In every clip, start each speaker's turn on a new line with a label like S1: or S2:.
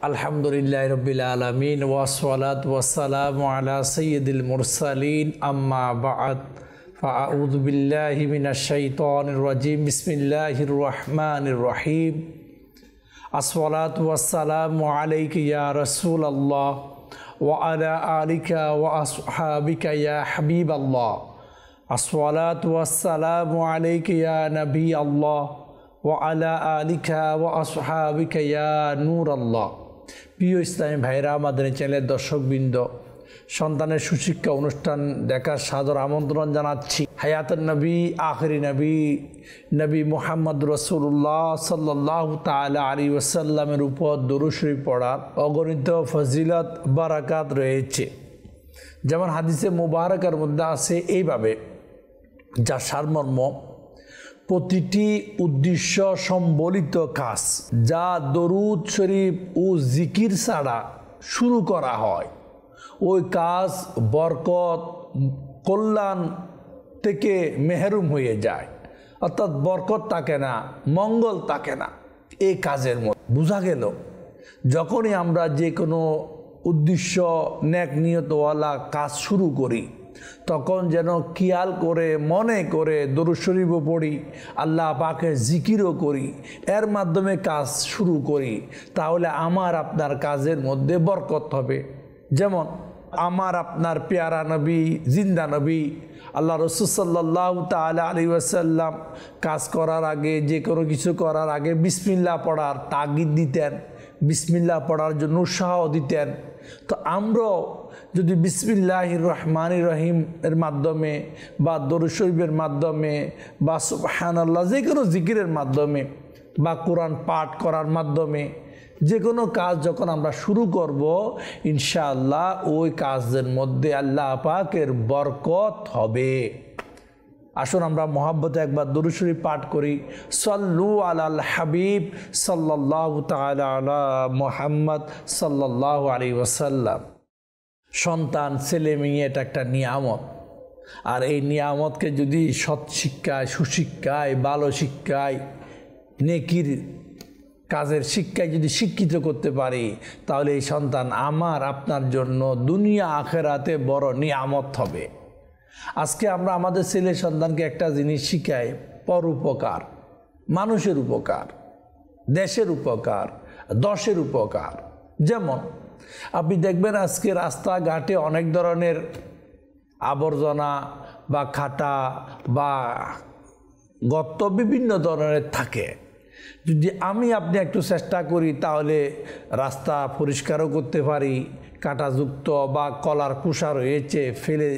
S1: আলহামদুলিল্লাহি রাব্বিল আলামিন ওয়াসসালাতু ওয়াসসালামু আলা সাইয়্যিদিল মুরসালিন আম্মা বা'দ ফাআউযু বিল্লাহি মিনাশ শাইতানির রাজিম বিসমিল্লাহির রহমানির রহিম আসসালাতু ওয়াসসালামু আলাইকা ইয়া রাসূলাল্লাহ ওয়া আলা আলিকা ওয়া আসহাবিকা ইয়া হাবিবাল্লাহ আসসালাতু ওয়াসসালামু আলাইকা ইয়া নবিয়াল্লাহ ওয়া আলা আলিকা ওয়া আসহাবিকা ইয়া নূরাল্লাহ। প্রিয় ইসলামী ভাইরা, আমাদের চ্যানেলের দর্শকবৃন্দ, সন্তানের সুশিক্ষা অনুষ্ঠান দেখার সাদর আমন্ত্রণ জানাচ্ছি। হায়াতুন নবী, আখিরি নবী, নবী মুহাম্মদ রাসূলুল্লাহ সাল্লাল্লাহু তাআলা আলাইহি ওয়াসাল্লামের উপর দরুদ শরীফ পড়ার অগণিত ফজিলত বারাকাত রয়েছে। যেমন হাদিসে মুবারাকার মধ্যে আছে এইভাবে, যা সারমর্ম প্রতিটি উদ্দেশ্য সম্বলিত কাজ যা দরুদ শরীফ ও জিকির ছাড়া শুরু করা হয়, ওই কাজ বরকত কল্যাণ থেকে মেহরুম হয়ে যায়, অর্থাৎ বরকত থাকে না, মঙ্গল থাকে না। এই কাজের মধ্যে বোঝা গেল, যখনই আমরা যে কোনো উদ্দেশ্য নেক নিয়তওয়ালা কাজ শুরু করি, তখন যেন খেয়াল করে মনে করে দরুদ শরীফও পড়ি, আল্লাহ পাকের জিকিরও করি, এর মাধ্যমে কাজ শুরু করি, তাহলে আমার আপনার কাজের মধ্যে বরকত হবে। যেমন আমার আপনার পেয়ারা নবী, জিন্দা নবী আল্লাহ রাসূল সাল্লাল্লাহু তাআলা আলাইহি ওয়াসাল্লাম কাজ করার আগে, যে কোনো কিছু করার আগে বিসমিল্লাহ পড়ার তাগিদ দিতেন, বিসমিল্লাহ পড়ার জন্য উৎসাহ দিতেন। তো আমরাও যদি বিসমিল্লাহির রহমানির রহিম এর মাধ্যমে বা দরুদ শরীফের মাধ্যমে বা সুবহানাল্লাহ যে কোনো জিকিরের মাধ্যমে বা কোরআন পাঠ করার মাধ্যমে যে কোনো কাজ যখন আমরা শুরু করব, ইনশাআল্লাহ ওই কাজের মধ্যে আল্লাহ পাকের বরকত হবে। আসুন আমরা মহব্বতে একবার দরুদ শরীফ পাঠ করি। সাল্লু আলাল হাবিব সাল্লাল্লাহু তাআলা আলা মুহাম্মদ সাল্লাল্লাহু আলাইহি ওয়াসাল্লাম। সন্তান, ছেলে মেয়ে এটা একটা নিয়ামত, আর এই নিয়ামতকে যদি সৎ শিক্ষায়, সুশিক্ষায়, ভালো শিক্ষায়, নেকির কাজের শিক্ষায় যদি শিক্ষিত করতে পারি, তাহলে এই সন্তান আমার আপনার জন্য দুনিয়া আখেরাতে বড় নিয়ামত হবে। আজকে আমরা আমাদের ছেলে সন্তানকে একটা জিনিস শিখাই, পরোপকার, মানুষের উপকার, দেশের উপকার, দশের উপকার। যেমন আপনি দেখবেন আজকে রাস্তাঘাটে অনেক ধরনের আবর্জনা বা খাটা বা গর্ত বিভিন্ন ধরনের থাকে। যদি আমি আপনি একটু চেষ্টা করি, তাহলে রাস্তা পরিষ্কারও করতে পারি। কাঁটাযুক্ত বা কলার কুষা রয়েছে, ফেলে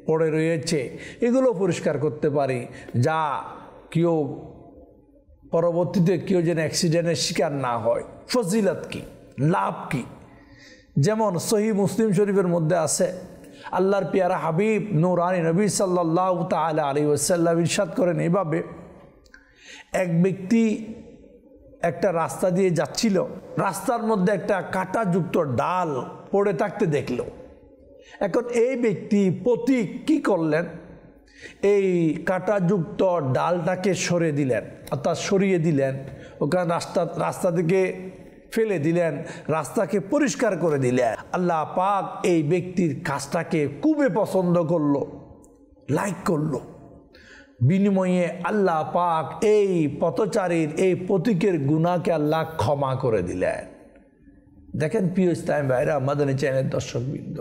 S1: পড়ে রয়েছে, এগুলো পরিষ্কার করতে পারি, যা কেউ পরবর্তীতে কেউ যেন অ্যাক্সিডেন্টের শিকার না হয়। ফজিলত কি, লাভ কি? যেমন সহিহ মুসলিম শরীফের মধ্যে আছে, আল্লাহর পেয়ারা হাবিব নূরানি নবী সাল্লাল্লাহু তাআলা আলাইহি ওয়াসাল্লাম ইরশাদ করেন এইভাবে, এক ব্যক্তি একটা রাস্তা দিয়ে যাচ্ছিল, রাস্তার মধ্যে একটা কাঁটাযুক্ত ডাল পড়ে থাকতে দেখল। এখন এই ব্যক্তি পথিক কি করলেন, এই কাঁটাযুক্ত ডালটাকে সরিয়ে দিলেন, অর্থাৎ সরিয়ে দিলেন, ওখানে রাস্তা থেকে ফেলে দিলেন, রাস্তাকে পরিষ্কার করে দিলেন। আল্লাহ পাক এই ব্যক্তির কাজটাকে খুবই পছন্দ করলো, লাইক করলো। বিনিময়ে আল্লাহ পাক এই পথচারীর, এই পথিকের গুনাহকে আল্লাহ ক্ষমা করে দিলেন। দেখেন প্রিয় ইসলামী ভাইরা, আমাদের চ্যানেলের দর্শকবৃন্দ,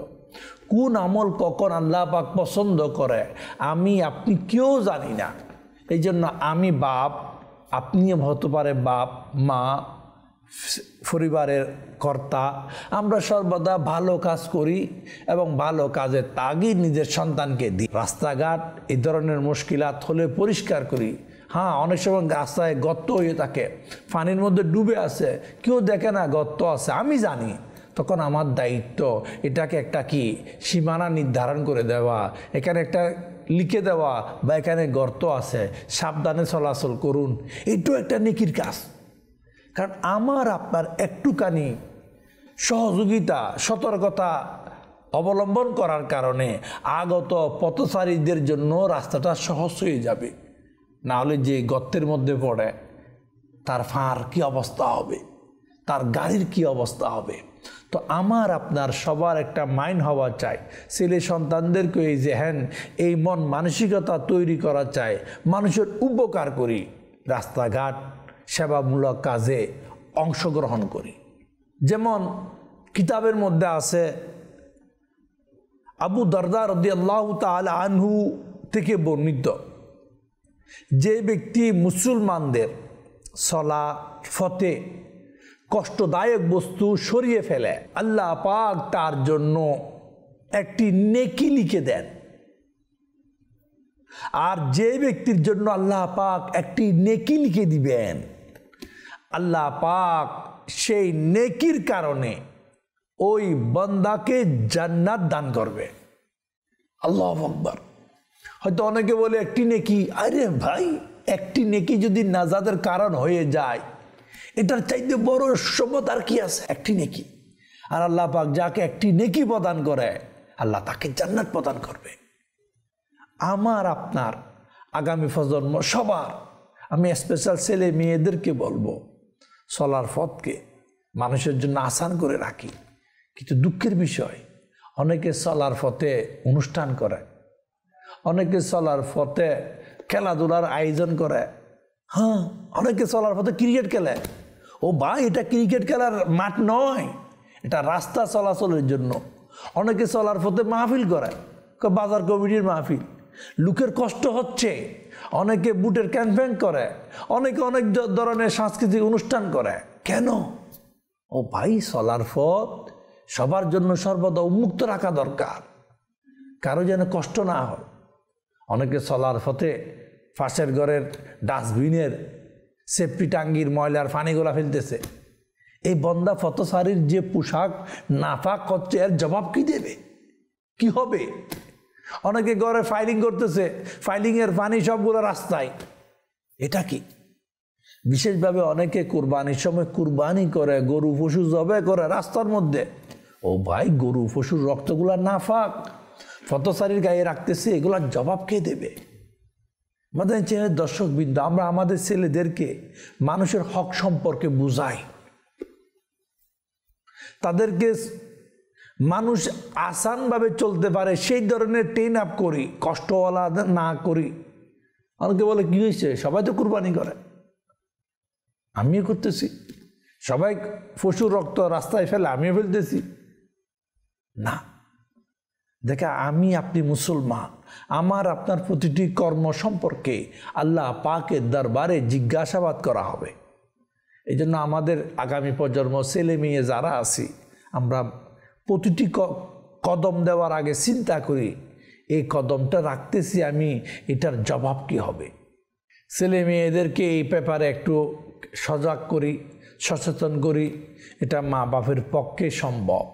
S1: কোন আমল কখন আল্লাহ পাক পছন্দ করে আমি আপনি কেউ জানি না। এই জন্য আমি বাপ, আপনিও হতে পারে বাপ, মা, পরিবারের কর্তা, আমরা সর্বদা ভালো কাজ করি এবং ভালো কাজের তাগিদ নিজের সন্তানকে দিই। রাস্তাঘাট এই ধরনের মুশকিলাত হলে পরিষ্কার করি। হ্যাঁ, অনেক সময় রাস্তায় গর্ত হয়ে থাকে, পানির মধ্যে ডুবে আছে, কেউ দেখে না গর্ত আছে, আমি জানি, তখন আমার দায়িত্ব এটাকে একটা কি সীমানা নির্ধারণ করে দেওয়া, এখানে একটা লিখে দেওয়া, বা এখানে গর্ত আছে, সাবধানে চলাচল করুন। এটাও একটা নেকির কাজ। কারণ আমার আপনার একটুখানি সহযোগিতা, সতর্কতা অবলম্বন করার কারণে আগত পথচারীদের জন্য রাস্তাটা সহজ হয়ে যাবে। না হলে যে গর্তের মধ্যে পড়ে তার ফাঁড় কি অবস্থা হবে, তার গাড়ির কি অবস্থা হবে। তো আমার আপনার সবার একটা মাইন্ড হওয়া চাই, ছেলে সন্তানদেরকে এই যে এই মন মানসিকতা তৈরি করা চাই, মানুষের উপকার করি, রাস্তাঘাট সেবামূলক কাজে অংশগ্রহণ করি। যেমন কিতাবের মধ্যে আছে, আবু দারদা রাদিয়াল্লাহু তাআলা আনহু থেকে বর্ণিত, যে ব্যক্তি মুসলমানদের সলা ফতে কষ্টদায়ক বস্তু সরিয়ে ফেলে, আল্লাহ পাক তার জন্য একটি নেকি লিখে দেন। আর যে ব্যক্তির জন্য আল্লাহ পাক একটি নেকি লিখে দিবেন, আল্লাহ পাক সেই নেকির কারণে ওই বান্দাকে জান্নাত দান করবে। আল্লাহু আকবার। হয়তো অনেকে বলে একটি নেকি, আরে ভাই একটি নেকি যদি নাজাতের কারণ হয়ে যায়, এটার চাইতে বড় সম্পদ আর কি আছে? একটি নেকি। আর আল্লাহ পাক যাকে একটি নেকি প্রদান করে, আল্লাহ তাকে জান্নাত প্রদান করবে। আমার আপনার আগামী প্রজন্ম সবার, আমি স্পেশাল ছেলে মেয়েদেরকে বলবো, চলার পথকে মানুষের জন্য আসান করে রাখি। কিন্তু দুঃখের বিষয়, অনেকে চলার পথে অনুষ্ঠান করে, অনেকে চলার পথে খেলাধুলার আয়োজন করে। হ্যাঁ, অনেকে চলার পথে ক্রিকেট খেলে। ও ভাই, এটা ক্রিকেট খেলার মাঠ নয়, এটা রাস্তা চলাচলের জন্য। অনেকে চলার পথে মাহফিল করে, বাজার কমিটির মাহফিল। লোকের কষ্ট হচ্ছে, অনেকে বুটের ক্যাম্পেইন করে, অনেকে অনেক ধরনের সাংস্কৃতিক অনুষ্ঠান করে। কেন? ও ভাই, চলার পথ সবার জন্য সর্বদা উন্মুক্ত রাখা দরকার, কারো যেন কষ্ট না হয়। অনেকে চলার পথে পাশের ঘরের ডাস্টবিনের সেফটি টাঙ্গির ময়লার পানিগুলা ফেলতেছে। এই বন্দা পথচারীর যে পোশাক নাপাক হচ্ছে, এর জবাব কি দেবে? কি হবে? অনেকে ঘরে ফাইলিং করতেছে, ফাইলিংয়ের পানি সবগুলো রাস্তায়। এটা কি? বিশেষভাবে অনেকে কুরবানির সময় কুরবানি করে, গরু পশু জবাই করে রাস্তার মধ্যে। ও ভাই, গরু পশুর রক্তগুলা নাপাক, পথচারীর গায়ে রাখতেছে, এগুলার জবাব কে দেবে? আমাদের চ্যানেলের দর্শকবৃন্দ, আমরা আমাদের ছেলেদেরকে মানুষের হক সম্পর্কে বুঝাই, তাদেরকে মানুষ আসানভাবে চলতে পারে সেই ধরনের ট্রেন আপ করি, কষ্টওয়ালা না করি। অনেকে বলে কি হয়েছে, সবাই তো কুরবানি করে, আমিও করতেছি। সবাই পশুর রক্ত রাস্তায় ফেলে, আমিও ফেলতেছি। না, দেখে আমি আপনি মুসলমান, আমার আপনার প্রতিটি কর্ম সম্পর্কে আল্লাহ পাকের দরবারে জিজ্ঞাসাবাদ করা হবে। এই জন্য আমাদের আগামী প্রজন্ম ছেলে মেয়ে যারা আছি, আমরা প্রতিটি কদম দেওয়ার আগে চিন্তা করি, এই কদমটা রাখতেছি আমি, এটার জবাব কি হবে। ছেলে মেয়েদেরকে এই ব্যাপারে একটু সজাগ করি, সচেতন করি। এটা মা বাপের পক্ষে সম্ভব।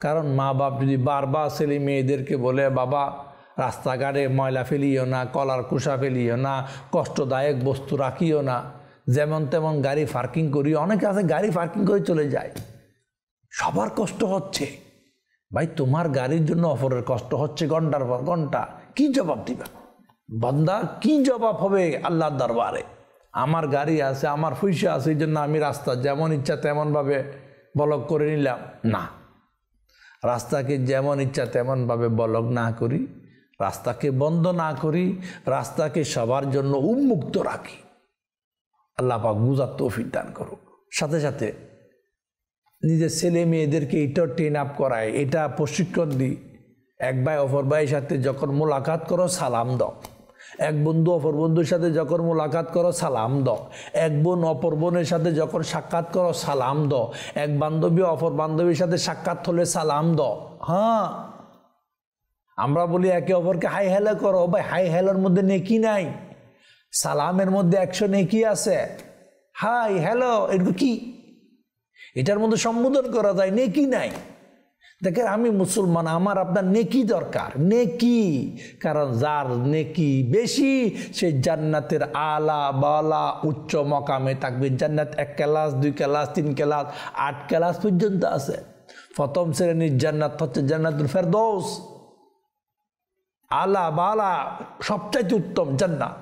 S1: কারণ মা বাপ যদি বারবার ছেলে মেয়েদেরকে বলে, বাবা রাস্তাঘাটে ময়লা ফেলিও না, কলার কুসা ফেলিও না, কষ্টদায়ক বস্তু রাখিও না, যেমন তেমন গাড়ি পার্কিং করি। অনেকে আছে গাড়ি পার্কিং করে চলে যায়, সবার কষ্ট হচ্ছে। ভাই, তোমার গাড়ির জন্য অপরের কষ্ট হচ্ছে ঘন্টার পর ঘন্টা, কি জবাব দিবা? বান্দা কি জবাব হবে আল্লাহর দরবারে? আমার গাড়ি আছে, আমার পয়সা আছে, এই জন্য আমি রাস্তা যেমন ইচ্ছা তেমনভাবে ব্লক করে নিলাম। না, রাস্তাকে যেমন ইচ্ছা তেমনভাবে ব্লক না করি, রাস্তাকে বন্ধ না করি, রাস্তাকে সবার জন্য উন্মুক্ত রাখি। আল্লাহ পাক বুঝার তৌফিক দান করুক। সাথে সাথে নিজের ছেলে মেয়েদেরকে এটা ট্রেন আপ করায়, এটা প্রশিক্ষণ দিই। এক ভাই অপর ভাইয়ের সাথে যখন মোলাকাত করো, সালাম দাও। এক বন্ধু অপর বন্ধুর সাথে যখন মোলাকাত করো, সালাম দাও। এক বোন অপর বোনের সাথে যখন সাক্ষাৎ করো, সালাম দাও। এক বান্ধবী অপর বান্ধবীর সাথে সাক্ষাৎ হলে সালাম দাও। হ্যাঁ, আমরা বলি একে অপরকে হাই হ্যালো করো। ভাই, হাই হ্যালোর মধ্যে নেকি নাই, সালামের মধ্যে 100 নেকি আছে। হাই হ্যালো এটা কি? এটার মধ্যে সম্বোধন করা যায়, নেকি নাই। দেখেন, আমি মুসলমান, আমার আপনার নেকি দরকার, নেকি। কারণ যার নেকি বেশি, সে জান্নাতের আলা বালা উচ্চ মকামে থাকবে। জান্নাত 1 ক্লাস 2 ক্লাস 3 ক্লাস 8 ক্লাস পর্যন্ত আছে। প্রথম শ্রেণীর জান্নাত হচ্ছে জান্নাতুল ফেরদৌস, আলা বালা সবচাইতে উত্তম জান্নাত।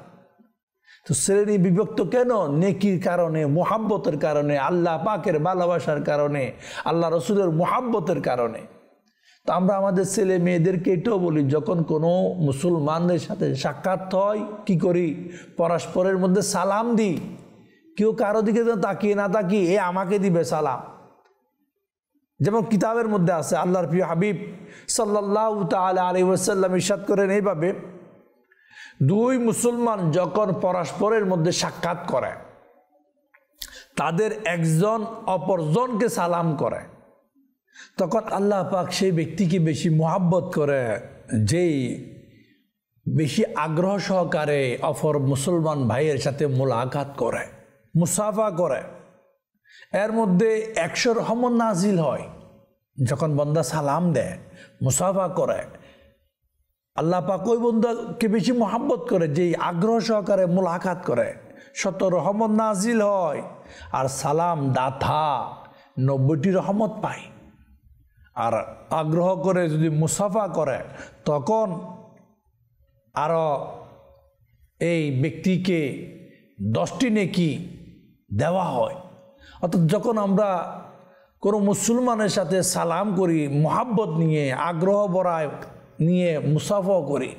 S1: তো শ্রেণী বিভক্ত কেন? নেকির কারণে, মুহাব্বতের কারণে, আল্লাহ পাকের ভালোবাসার কারণে, আল্লাহ রসুলের মুহাব্বতের কারণে। তো আমরা আমাদের ছেলে মেয়েদেরকে এটাও বলি, যখন কোনো মুসলমানদের সাথে সাক্ষাৎ হয় কি করি? পরস্পরের মধ্যে সালাম দিই। কেউ কারো দিকে যেন তাকিয়ে না তাকিয়ে এ আমাকে দিবে সালাম। যেমন কিতাবের মধ্যে আছে, আল্লাহর প্রিয় হাবিব সাল্লাল্লাহু তাআলা আলাইহি ওয়াসাল্লাম ইরশাদ করেন এইভাবে, দুই মুসলমান যখন পরস্পরের মধ্যে সাক্ষাৎ করে, তাদের একজন অপরজনকে সালাম করে, তখন আল্লাহ পাক সেই ব্যক্তিকে বেশি মুহাব্বত করে, যেই বেশি আগ্রহ সহকারে অপর মুসলমান ভাইয়ের সাথে মুলাকাত করে, মুসাফা করে। এর মধ্যে 100 রহমত নাজিল হয় যখন বান্দা সালাম দেয়, মুসাফা করে। আল্লাহ পাক ওই বান্দাকে বেশি মুহাব্বত করে যেই আগ্রহ সহকারে মুলাকাত করে, 100 রহমত নাজিল হয়। আর সালাম দাতা 90টি রহমত পায়। আর আগ্রহ করে যদি মুসাফা করে, তখন আরো এই ব্যক্তিকে 10টি নেকি দেওয়া হয়। অর্থাৎ যখন আমরা কোনো মুসলমানের সাথে সালাম করি, মুহাব্বত নিয়ে, আগ্রহ বড়ায় নিয়ে মুসাফা করি,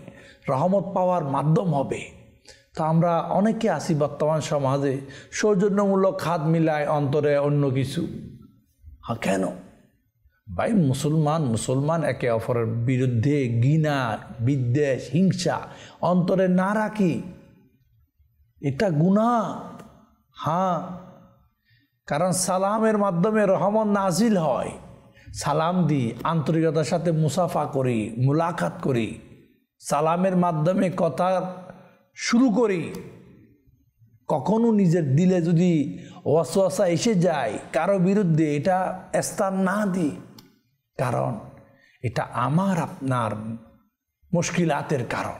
S1: রহমত পাওয়ার মাধ্যম হবে। তা আমরা অনেকে আছি বর্তমান সমাজে সৌজন্যমূলক হাত মিলায় অন্তরে অন্য কিছু। কেন ভাই? মুসলমান একে অপরের বিরুদ্ধে ঘৃণা, বিদ্বেষ, হিংসা অন্তরে না রাখি, এটা গুনাহ। কারণ সালামের মাধ্যমে রহমত নাজিল হয়। সালাম দিই, আন্তরিকতার সাথে মুসাফা করি, মুলাকাত করি, সালামের মাধ্যমে কথা শুরু করি। কখনো নিজের দিলে যদি ওয়াসওয়াসা এসে যায় কারো বিরুদ্ধে, এটা স্থান না দিই, কারণ এটা আমার আপনার মুশকিলাতের কারণ।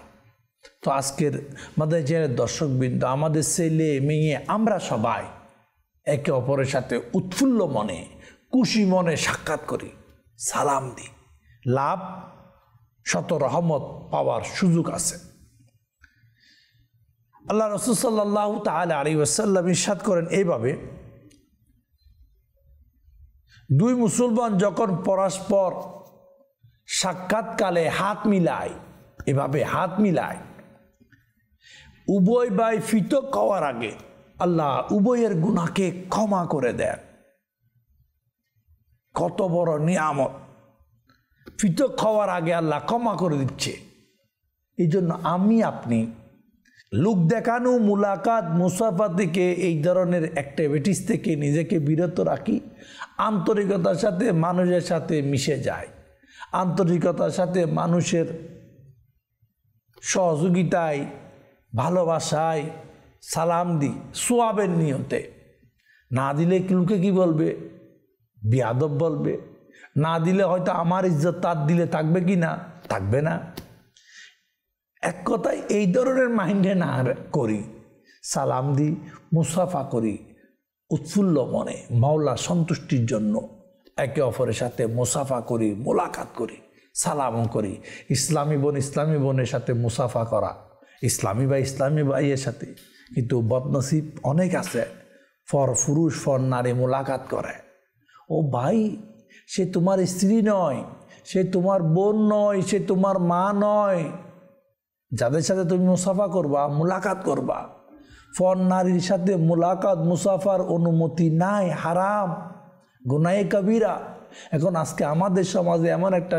S1: তো আজকের আমাদের যে দর্শকবৃন্দ, আমাদের ছেলে মেয়ে, আমরা সবাই একে অপরের সাথে উৎফুল্ল মনে, খুশি মনে সাক্ষাৎ করি, সালাম দিই। লাভ 100 রহমত পাওয়ার সুযোগ আছে। আল্লাহ রাসূল সাল্লাল্লাহু তাআলা আলাইহি ওয়াসাল্লাম ইরশাদ করেন এইভাবে, দুই মুসলমান যখন পরস্পর সাক্ষাৎকালে হাত মিলায়, এভাবে হাত মিলায়, উভয় ভাই পৃথক হওয়ার আগে আল্লাহ উভয়ের গুনাহকে ক্ষমা করে দেন। কত বড় নিয়ামত! পৃথক হওয়ার আগে আল্লাহ ক্ষমা করে দিচ্ছে। এই জন্য আমি আপনি লোক দেখানো, মুলাকাত, মুসাফা থেকে, এই ধরনের অ্যাক্টিভিটিস থেকে নিজেকে বিরত রাখি। আন্তরিকতার সাথে মানুষের সাথে মিশে যায়, আন্তরিকতার সাথে মানুষের সহযোগিতায়, ভালোবাসায় সালাম দিই, সোয়াবের নিয়তে। না দিলে লোকে কি বলবে? বিয়াদব বলবে। না দিলে হয়তো আমার ইজ্জত তার দিলে থাকবে কি না? থাকবে না। এক কথায় এই ধরনের মাইন্ডে না করি, সালাম দিই, মুসাফা করি, উৎফুল্ল মনে মাওলার সন্তুষ্টির জন্য একে অপরের সাথে মুসাফা করি, মোলাকাত করি, সালাম করি। ইসলামী বোনের সাথে মুসাফা করা, ইসলামী ভাইয়ের সাথে। কিন্তু বদনসিব অনেক আছে, পুরুষ নারী মোলাকাত করে। ও ভাই, সে তোমার স্ত্রী নয়, সে তোমার বোন নয়, সে তোমার মা নয়। যাদের সাথে তুমি মুসাফা করবা, মুলাকাত করবা, নারীর সাথে মুলাকাত মুসাফার অনুমতি নাই, হারাম, গুনাহে কবিরা। এখন আজকে আমাদের সমাজে এমন একটা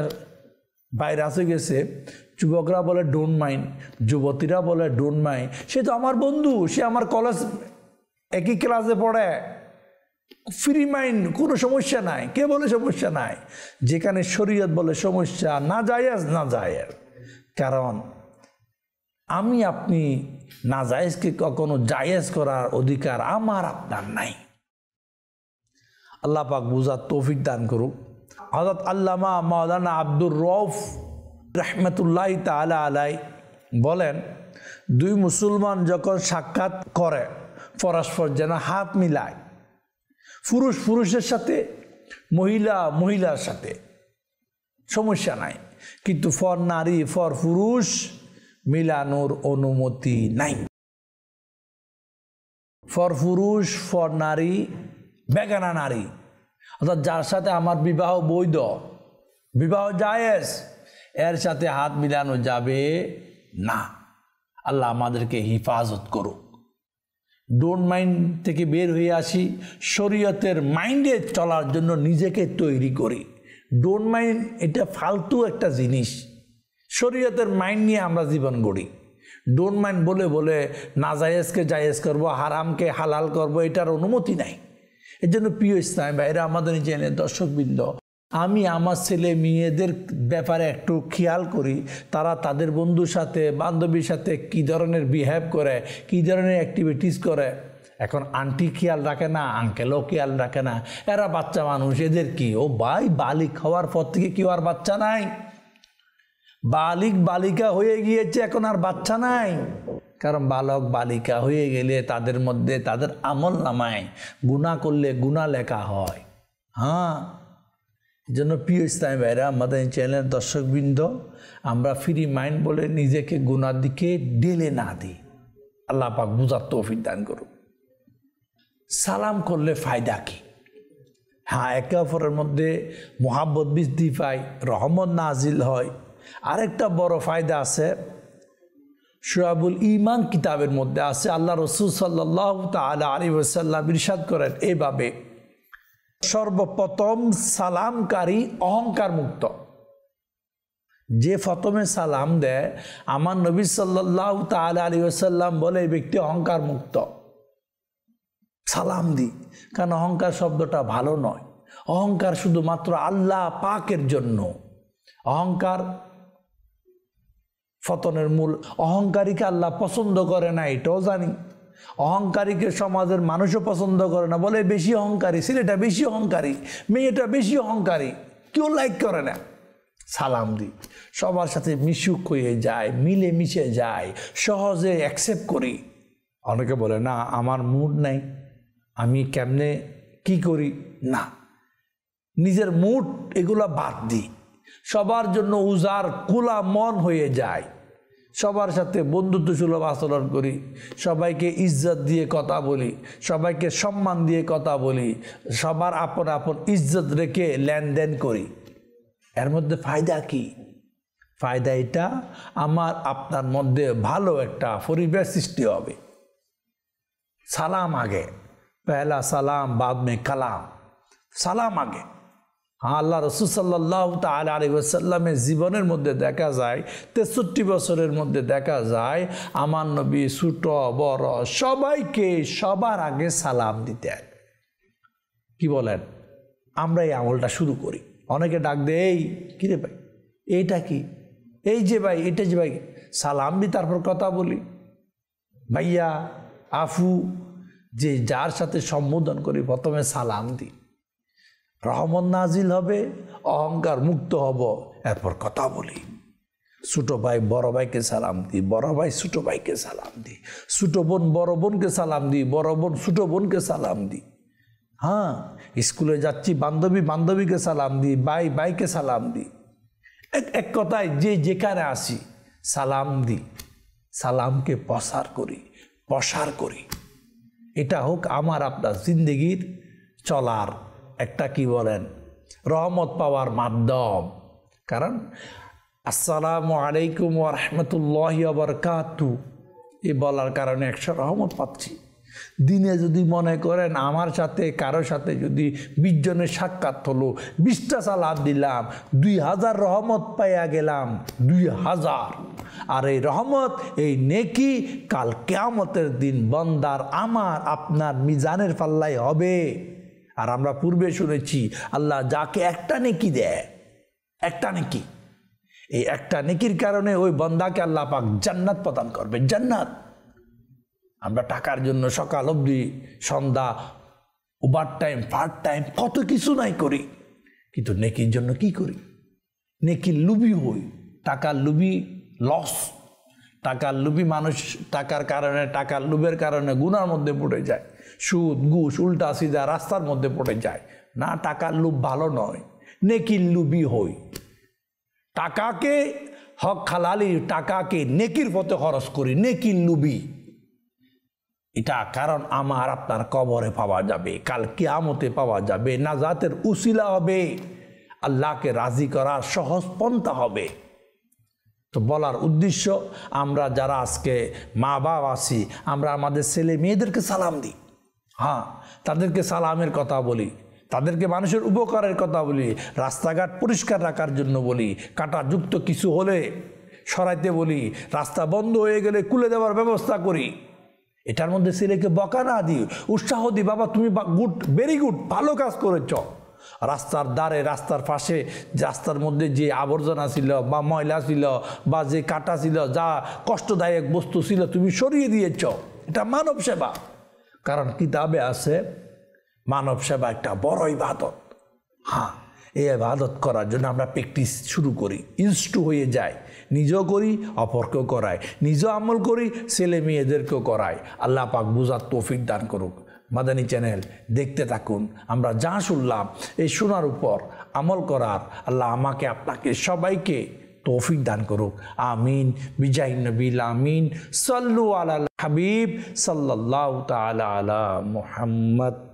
S1: ভাইরাস হয়ে গেছে, যুবকরা বলে ডোন্ট মাইন্ড, যুবতীরা বলে ডোন্ট মাইন্ড। সে তো আমার বন্ধু, সে আমার কলেজ একই ক্লাসে পড়ে, ফ্রি মাইন্ড, কোনো সমস্যা নাই। কে বলে সমস্যা নাই? যেখানে শরীয়ত বলে সমস্যা, না জায়েজ। কারণ আমি আপনি না জায়েজকে কখনো জায়েজ করার অধিকার আমার আপনার নাই। আল্লাহ পাক বুঝার তৌফিক দান করুক। হযরত আল্লামা মাওলানা আব্দুর রউফ রাহমাতুল্লাহি তাআলা আলাইহি বলেন, দুই মুসলমান যখন সাক্ষাৎ করে পরস্পর যেন হাত মিলায়, পুরুষের সাথে, মহিলার সাথে সমস্যা নাই, কিন্তু নারী পুরুষ মিলানোর অনুমতি নাই। ফর পুরুষ, ফর নারী, বেগানা নারী, অর্থাৎ যার সাথে আমার বিবাহ বৈধ, বিবাহ জায়েজ, এর সাথে হাত মিলানো যাবে না। আল্লাহ আমাদেরকে হিফাজত করুক। ডোন্ট মাইন্ড থেকে বের হয়ে আসি, শরীয়তের মাইন্ডে চলার জন্য নিজেকে তৈরি করি। ডোন্ট মাইন্ড এটা ফালতু একটা জিনিস। শরীয়তের মাইন্ড নিয়ে আমরা জীবন গড়ি। ডোন্ট মাইন্ড বলে বলে নাজায়েজকে জায়েজ করব, হারামকে হালাল করব, এটার অনুমতি নাই। এর জন্য প্রিয় ইসলাম ভাইরা, আমাদের চ্যানেলের দর্শকবৃন্দ, আমি আমার ছেলে মেয়েদের ব্যাপারে একটু খেয়াল করি, তারা তাদের বন্ধুর সাথে বান্ধবীর সাথে কী ধরনের বিহেভ করে, কী ধরনের অ্যাক্টিভিটিস করে। এখন আন্টি খেয়াল রাখে না, আঙ্কেলও খেয়াল রাখে না, এরা বাচ্চা মানুষ, এদের কি? ও ভাই, বালিক হওয়ার পর থেকে কেউ আর বাচ্চা নাই। বালিক বালিকা হয়ে গিয়েছে, এখন আর বাচ্চা নাই। কারণ বালক বালিকা হয়ে গেলে তাদের মধ্যে, তাদের আমল নামায় গুনাহ করলে গুনাহ লেখা হয়। হ্যাঁ, এই জন্য প্রিয় ইসলামী ভাইরা, আমাদের চ্যানেলের দর্শকবৃন্দ, আমরা ফ্রি মাইন্ড বলে নিজেকে গুনার দিকে ঢেলে না দিই। আল্লাহ পাক বুঝার তৌফিক দান করুন। সালাম করলে ফায়দা কি? হ্যাঁ, একে অপরের মধ্যে মোহাব্বত বৃদ্ধি পায়, রহমত নাজিল হয়। আরেকটা বড় ফায়দা আছে, শুআবুল ঈমান কিতাবের মধ্যে আছে। আল্লাহ রাসূল সাল্লাল্লাহু তাআলা আলাইহি ওয়াসাল্লাম ইরশাদ করেন এইভাবে, সর্বপ্রথম সালামকারী অহংকার মুক্ত। যে প্রথমে সালাম দেয়, আমার নবী সাল্লাল্লাহু তাআলা আলাইহি ওয়াসাল্লাম বলে এই ব্যক্তি অহংকার মুক্ত। সালাম দি, কারণ অহংকার শব্দটা ভালো নয়। অহংকার শুধুমাত্র আল্লাহ পাকের জন্য। অহংকার পতনের মূল। অহংকারীকে আল্লাহ পছন্দ করে না, এটাও জানি। অহংকারীকে সমাজের মানুষও পছন্দ করে না, বলে বেশি অহংকারী, ছেলেটা বেশি অহংকারী, মেয়েটা বেশি অহংকারী, কেউ লাইক করে না। সালাম দি, সবার সাথে মিশুক হয়ে যায়, মিলে মিশে যায়, সহজে অ্যাকসেপ্ট করি। অনেকে বলে না আমার মুড নাই, আমি কেমনে কি করি, না, নিজের মুড এগুলো বাদ দিই, সবার জন্য উজার খোলা মন হয়ে যায়, সবার সাথে বন্ধুত্ব সুলভ আচরণ করি, সবাইকে ইজ্জত দিয়ে কথা বলি, সবাইকে সম্মান দিয়ে কথা বলি, সবার আপন আপন ইজ্জত রেখে লেনদেন করি। এর মধ্যে ফায়দা কি? ফায়দা এটা, আমার আপনার মধ্যে ভালো একটা পরিবেশ সৃষ্টি হবে। সালাম আগে, পহলা সালাম বাদ মে কালাম। সালাম আগে। আল্লাহ রাসূল সাল্লাল্লাহু তাআলা আলাইহি ওয়াসাল্লামের জীবনের মধ্যে দেখা যায়, 63 বছরের মধ্যে দেখা যায়, আমার নবী ছোট বড় সবাইকে সবার আগে সালাম দিতেন। কি বলেন? আমরা এই আমলটা শুরু করি। অনেকে ডাক দেয়, এই কিরে ভাই, এইটা কি, এই যে ভাই, এটা যে ভাই, সালাম দি, তারপর কথা বলি। ভাইয়া, আফু, যে যার সাথে সম্বোধন করি প্রথমে সালাম দিই। রহমত নাজিল হবে, অহংকার মুক্ত হব, এরপর কথা বলি। ছোট ভাই বড় ভাইকে সালাম দিই, বড় ভাই ছোট ভাইকে সালাম দিই, ছোট বোন বড় বোনকে সালাম দিই, বড় বোন ছোট বোনকে সালাম দিই। হ্যাঁ, স্কুলে যাচ্ছি, বান্ধবী বান্ধবীকে সালাম দিই, ভাই ভাইকে সালাম দিই। এক কথায় যে যেখানে আসি সালাম দিই, সালামকে প্রসার করি। এটা হোক আমার আপনার জিন্দগির চলার একটা, কি বলেন, রহমত পাওয়ার মাধ্যম। কারণ আসসালামু আলাইকুম ওয়া রাহমাতুল্লাহি ওয়া বারাকাতুহু এই বলার কারণে 100 রহমত পাচ্ছি। দিনে যদি মনে করেন আমার সাথে কারো সাথে যদি 20 জনের সাক্ষাৎ হলো, 20টা সালাম দিলাম, 2000 রহমত পাইয়া গেলাম, 2000। আর এই রহমত, এই নেকি কাল কিয়ামতের দিন বন্দার আমার আপনার মিজানের পাল্লায় হবে। আর আমরা পূর্বে শুনেছি, আল্লাহ যাকে একটা নেকি দেয়, একটা নেকি, এই একটা নেকির কারণে ওই বন্দাকে আল্লাহ পাক জান্নাত প্রদান করবে। জান্নাত। আমরা টাকার জন্য সকাল অবধি সন্ধ্যা ওভার টাইম, পার্ট টাইম, কত কিছু নাই করি, কিন্তু নেকির জন্য কি করি? নেকির লুবি হই। টাকার লুবি লস। টাকার লুবি মানুষ টাকার কারণে, টাকার লুবের কারণে গুনার মধ্যে পড়ে যায়, সুদ ঘুষ উল্টা সিধা রাস্তার মধ্যে পড়ে যায়। না, টাকার লুব ভালো নয়, নেকির লুবি হই। টাকাকে হক হালালি, টাকাকে নেকির পথে খরচ করি, নেকির লুবি। এটা কারণ আমার আপনার কবরে পাওয়া যাবে, কাল কিয়ামতে পাওয়া যাবে, নাজাতের উসিলা হবে, আল্লাহকে রাজি করার সহজ পন্থা হবে। তো বলার উদ্দেশ্য, আমরা যারা আজকে মা বাবা আছি, আমরা আমাদের ছেলে মেয়েদেরকে সালাম দিই। হ্যাঁ, তাদেরকে সালামের কথা বলি, তাদেরকে মানুষের উপকারের কথা বলি, রাস্তাঘাট পরিষ্কার রাখার জন্য বলি, কাঁটাযুক্ত কিছু হলে সরাইতে বলি, রাস্তা বন্ধ হয়ে গেলে খুলে দেওয়ার ব্যবস্থা করি। এটার মধ্যে ছেলেকে বকা না দিই, উৎসাহ দিই, বাবা তুমি গুড, ভেরি গুড, ভালো কাজ করেছ। রাস্তার ধারে, রাস্তার পাশে, রাস্তার মধ্যে যে আবর্জনা ছিল বা ময়লা ছিল বা যে কাটা ছিল, যা কষ্টদায়ক বস্তু ছিল, তুমি সরিয়ে দিয়েছ। এটা মানব সেবা। কারণ কিতাবে আছে মানব সেবা একটা বড় ইবাদত। হ্যাঁ, এই ইবাদত করার জন্য আমরা প্র্যাকটিস শুরু করি, ইনস্টু হয়ে যায়, নিজেও করি, অপরকেও করাই, নিজেও আমল করি, ছেলে মেয়েদেরকেও করাই। আল্লাহ পাক বুঝার তৌফিক দান করুক। মাদানী চ্যানেল দেখতে থাকুন। আমরা যা শুনলাম এই শোনার উপর আমল করার আল্লাহ আমাকে, আপনাকে, সবাইকে তৌফিক দান করুক। আমিন বিজাহি নবীল আমিন। সাল্লু আলাল হাবিব সাল্লাল্লাহু তাআলা আলা মুহাম্মদ।